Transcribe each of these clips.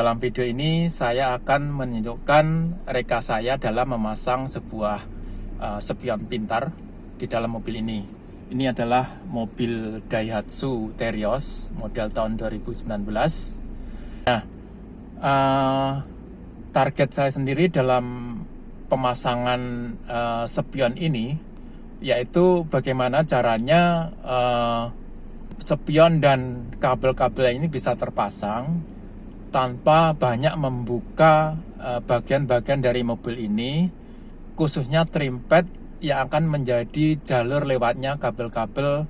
dalam video ini saya akan menunjukkan reka saya dalam memasang sebuah spion pintar di dalam mobil ini. Ini adalah mobil Daihatsu Terios model tahun 2019. Nah, target saya sendiri dalam pemasangan spion ini yaitu bagaimana caranya spion dan kabel-kabel ini bisa terpasang tanpa banyak membuka bagian-bagian dari mobil ini, khususnya trim pad yang akan menjadi jalur lewatnya kabel-kabel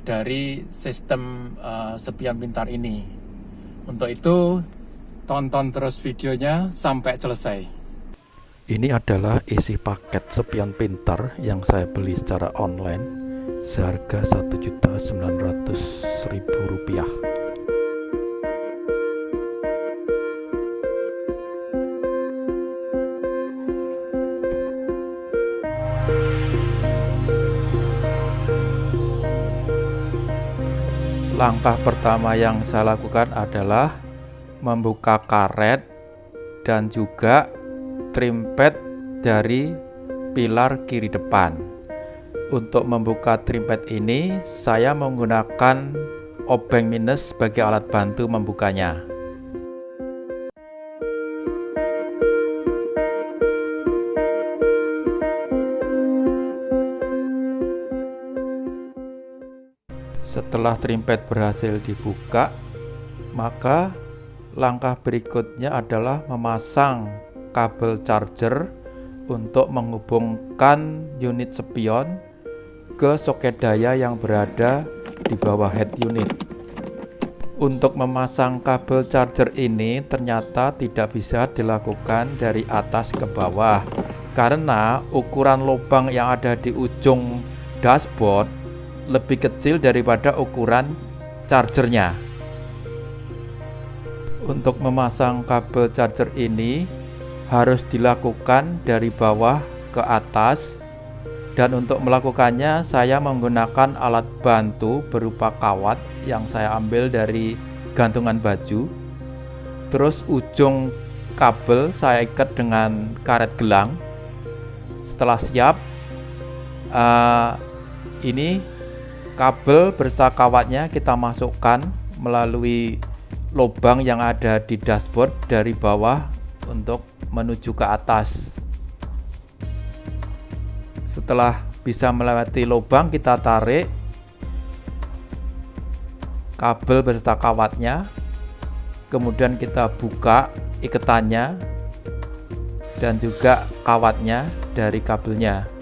dari sistem spion pintar ini. Untuk itu, tonton terus videonya sampai selesai. Ini adalah isi paket spion pintar yang saya beli secara online seharga Rp1.900.000. Langkah pertama yang saya lakukan adalah membuka karet dan juga trim pad dari pilar kiri depan. Untuk membuka trim pad ini, saya menggunakan obeng minus sebagai alat bantu membukanya. Setelah trim pad berhasil dibuka, maka langkah berikutnya adalah memasang kabel charger untuk menghubungkan unit spion ke soket daya yang berada di bawah head unit. Untuk memasang kabel charger ini ternyata tidak bisa dilakukan dari atas ke bawah karena ukuran lubang yang ada di ujung dashboard lebih kecil daripada ukuran chargernya. Untuk memasang kabel charger ini harus dilakukan dari bawah ke atas, dan untuk melakukannya saya menggunakan alat bantu berupa kawat yang saya ambil dari gantungan baju. Terus ujung kabel saya ikat dengan karet gelang. Setelah siap, ini kabel beserta kawatnya kita masukkan melalui lubang yang ada di dashboard dari bawah untuk menuju ke atas. Setelah bisa melewati lubang, kita tarik kabel beserta kawatnya, kemudian kita buka ikatannya dan juga kawatnya dari kabelnya.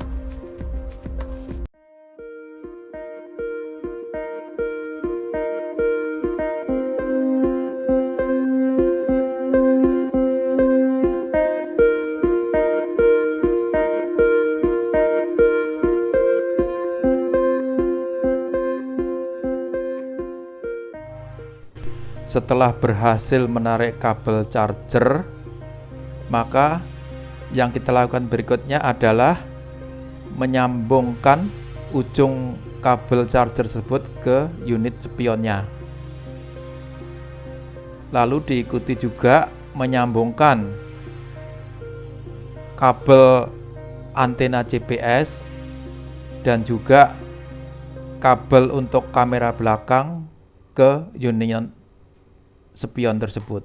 Setelah berhasil menarik kabel charger, maka yang kita lakukan berikutnya adalah menyambungkan ujung kabel charger tersebut ke unit spionnya. Lalu diikuti juga menyambungkan kabel antena GPS dan juga kabel untuk kamera belakang ke unit spion tersebut.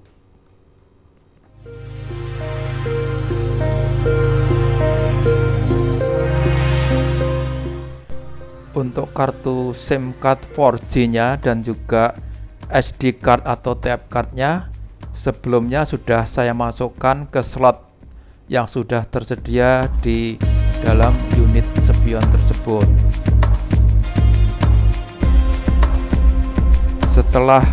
Untuk kartu SIM card 4G-nya dan juga SD card atau tap card-nya sebelumnya sudah saya masukkan ke slot yang sudah tersedia di dalam unit spion tersebut. Setelah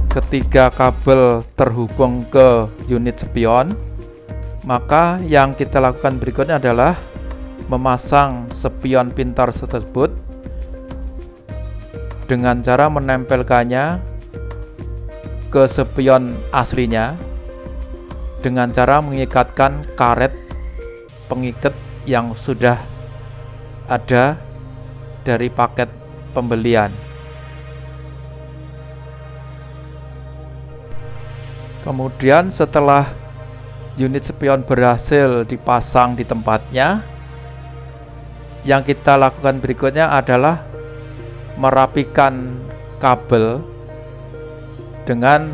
ketiga kabel terhubung ke unit spion, maka yang kita lakukan berikutnya adalah memasang spion pintar tersebut dengan cara menempelkannya ke spion aslinya dengan cara mengikatkan karet pengikat yang sudah ada dari paket pembelian. Kemudian setelah unit spion berhasil dipasang di tempatnya, yang kita lakukan berikutnya adalah merapikan kabel dengan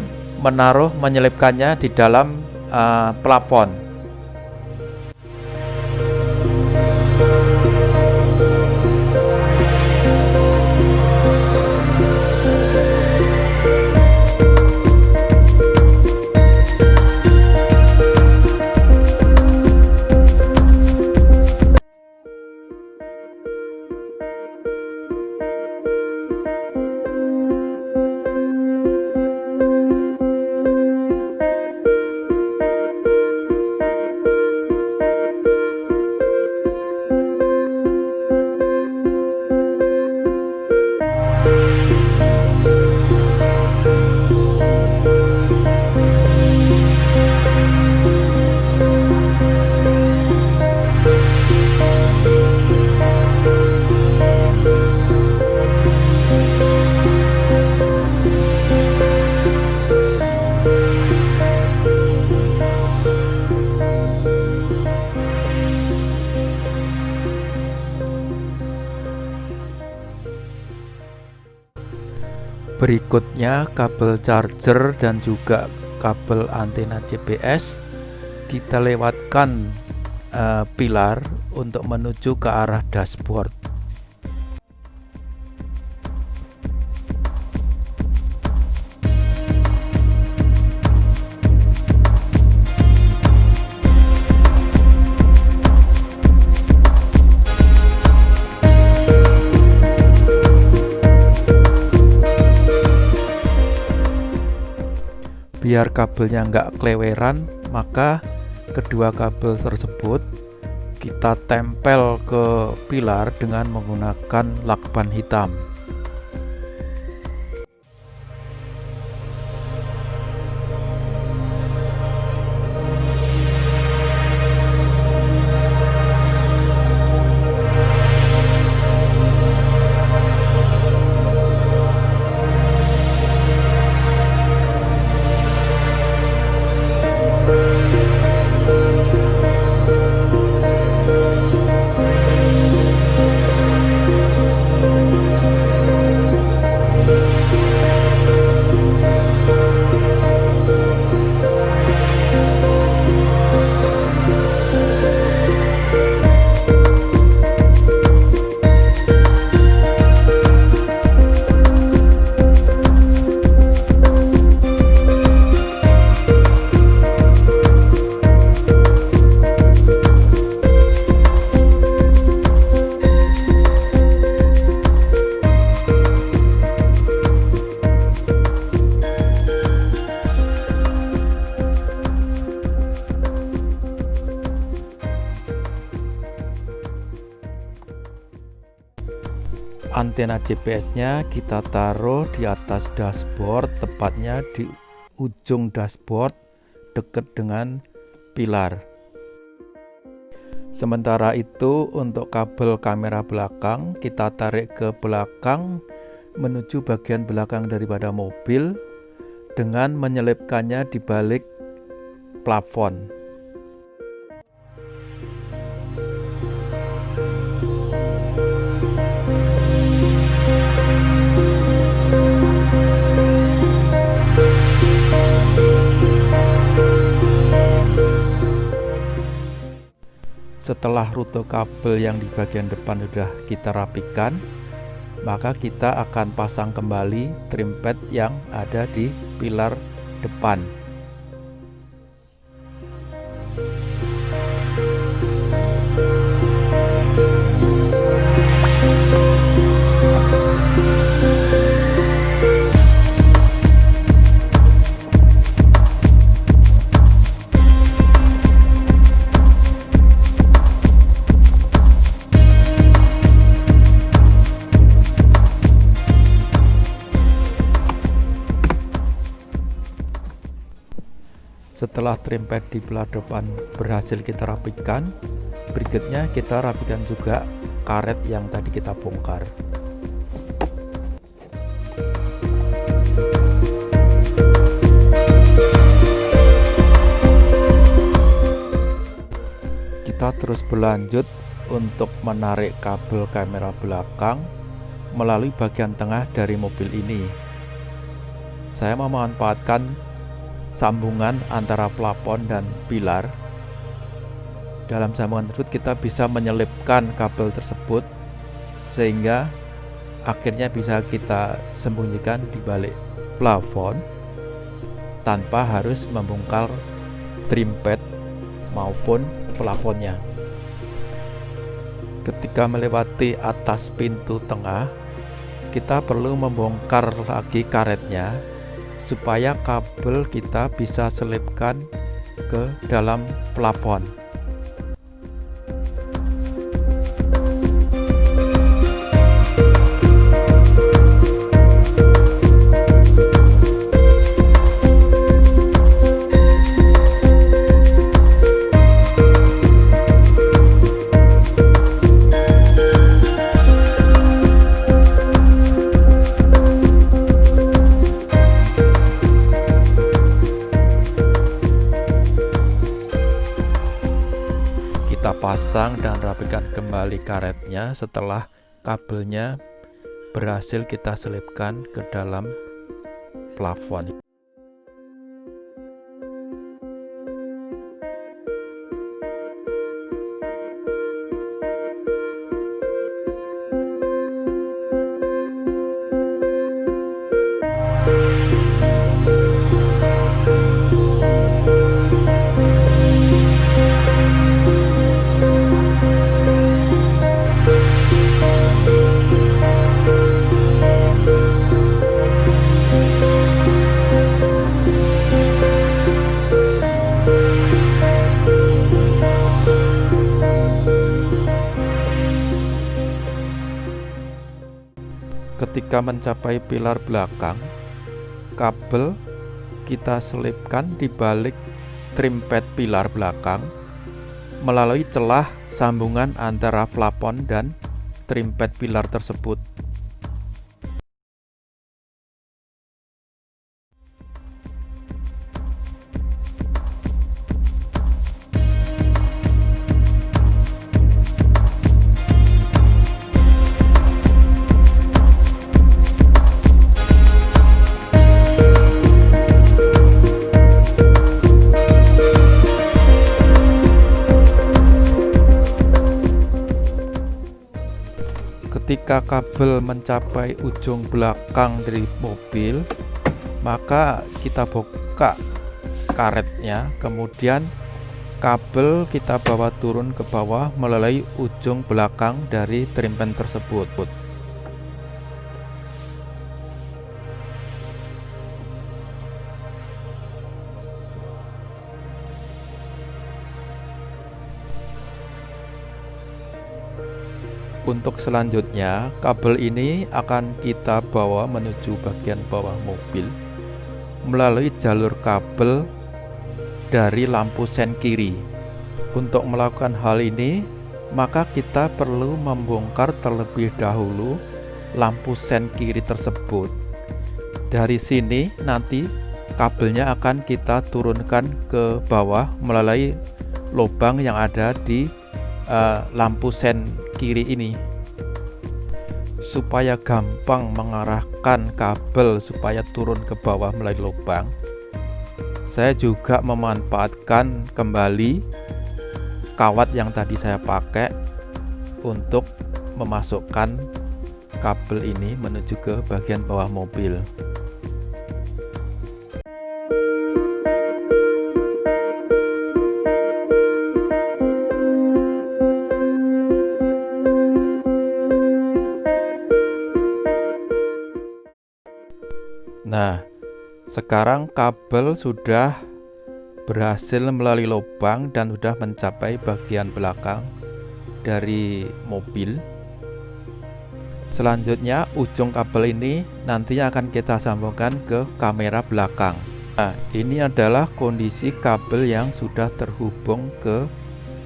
menyelipkannya di dalam plafon. Berikutnya kabel charger dan juga kabel antena GPS kita lewatkan pilar untuk menuju ke arah dashboard. Biar kabelnya nggak keleweran, maka kedua kabel tersebut kita tempel ke pilar dengan menggunakan lakban hitam. Antena GPS-nya kita taruh di atas dashboard, tepatnya di ujung dashboard dekat dengan pilar. Sementara itu untuk kabel kamera belakang kita tarik ke belakang menuju bagian belakang daripada mobil dengan menyelipkannya di balik plafon. Setelah rute kabel yang di bagian depan sudah kita rapikan, maka kita akan pasang kembali trim pad yang ada di pilar depan. Setelah trim pad di pilar depan berhasil kita rapikan, berikutnya kita rapikan juga karet yang tadi kita bongkar. kita terus berlanjut untuk menarik kabel kamera belakang melalui bagian tengah dari mobil ini. Saya memanfaatkan sambungan antara plafon dan pilar. Dalam sambungan tersebut kita bisa menyelipkan kabel tersebut sehingga akhirnya bisa kita sembunyikan di balik plafon tanpa harus membongkar trim pad maupun plafonnya. Ketika melewati atas pintu tengah, kita perlu membongkar lagi karetnya supaya kabel kita bisa selipkan ke dalam plafon. Kita pasang dan rapikan kembali karetnya setelah kabelnya berhasil kita selipkan ke dalam plafon. Ketika mencapai pilar belakang, kabel kita selipkan di balik trim pad pilar belakang melalui celah sambungan antara plafon dan trim pad pilar tersebut. Ketika kabel mencapai ujung belakang dari mobil, maka kita buka karetnya, kemudian kabel kita bawa turun ke bawah melalui ujung belakang dari trim pad tersebut. Untuk selanjutnya, kabel ini akan kita bawa menuju bagian bawah mobil melalui jalur kabel dari lampu sen kiri. Untuk melakukan hal ini, maka kita perlu membongkar terlebih dahulu lampu sen kiri tersebut. Dari sini nanti kabelnya akan kita turunkan ke bawah melalui lubang yang ada di lampu sen kiri ini. Supaya gampang mengarahkan kabel supaya turun ke bawah melalui lubang, saya juga memanfaatkan kembali kawat yang tadi saya pakai untuk memasukkan kabel ini menuju ke bagian bawah mobil. Nah, sekarang kabel sudah berhasil melalui lubang dan sudah mencapai bagian belakang dari mobil. Selanjutnya, ujung kabel ini nantinya akan kita sambungkan ke kamera belakang. Nah, ini adalah kondisi kabel yang sudah terhubung ke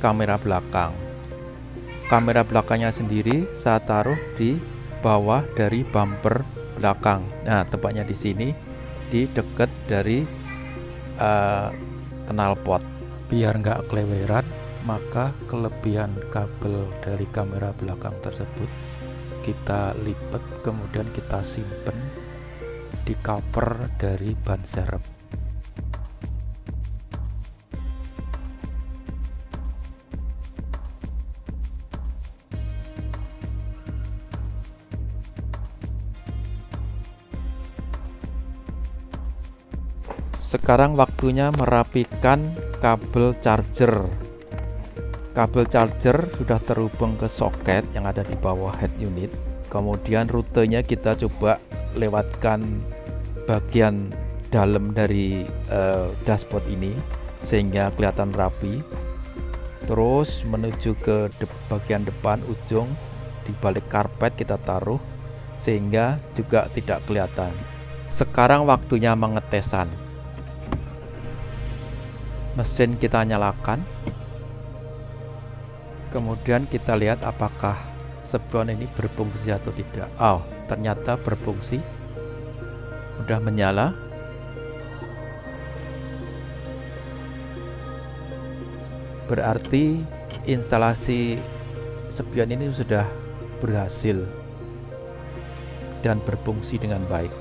kamera belakang. Kamera belakangnya sendiri saya taruh di bawah dari bumper belakang. Nah, tepatnya di sini, di dekat dari knalpot. Biar nggak keleweran, maka kelebihan kabel dari kamera belakang tersebut kita lipat, kemudian kita simpen di cover dari ban serep. Sekarang waktunya merapikan kabel charger. Kabel charger sudah terhubung ke soket yang ada di bawah head unit. Kemudian rutenya kita coba lewatkan bagian dalam dari dashboard ini sehingga kelihatan rapi. Terus menuju ke bagian depan ujung, di balik karpet kita taruh sehingga juga tidak kelihatan. Sekarang waktunya mengetesan. Mesin kita nyalakan, kemudian kita lihat apakah spion ini berfungsi atau tidak. Oh, ternyata berfungsi, udah menyala. Berarti instalasi spion ini sudah berhasil dan berfungsi dengan baik.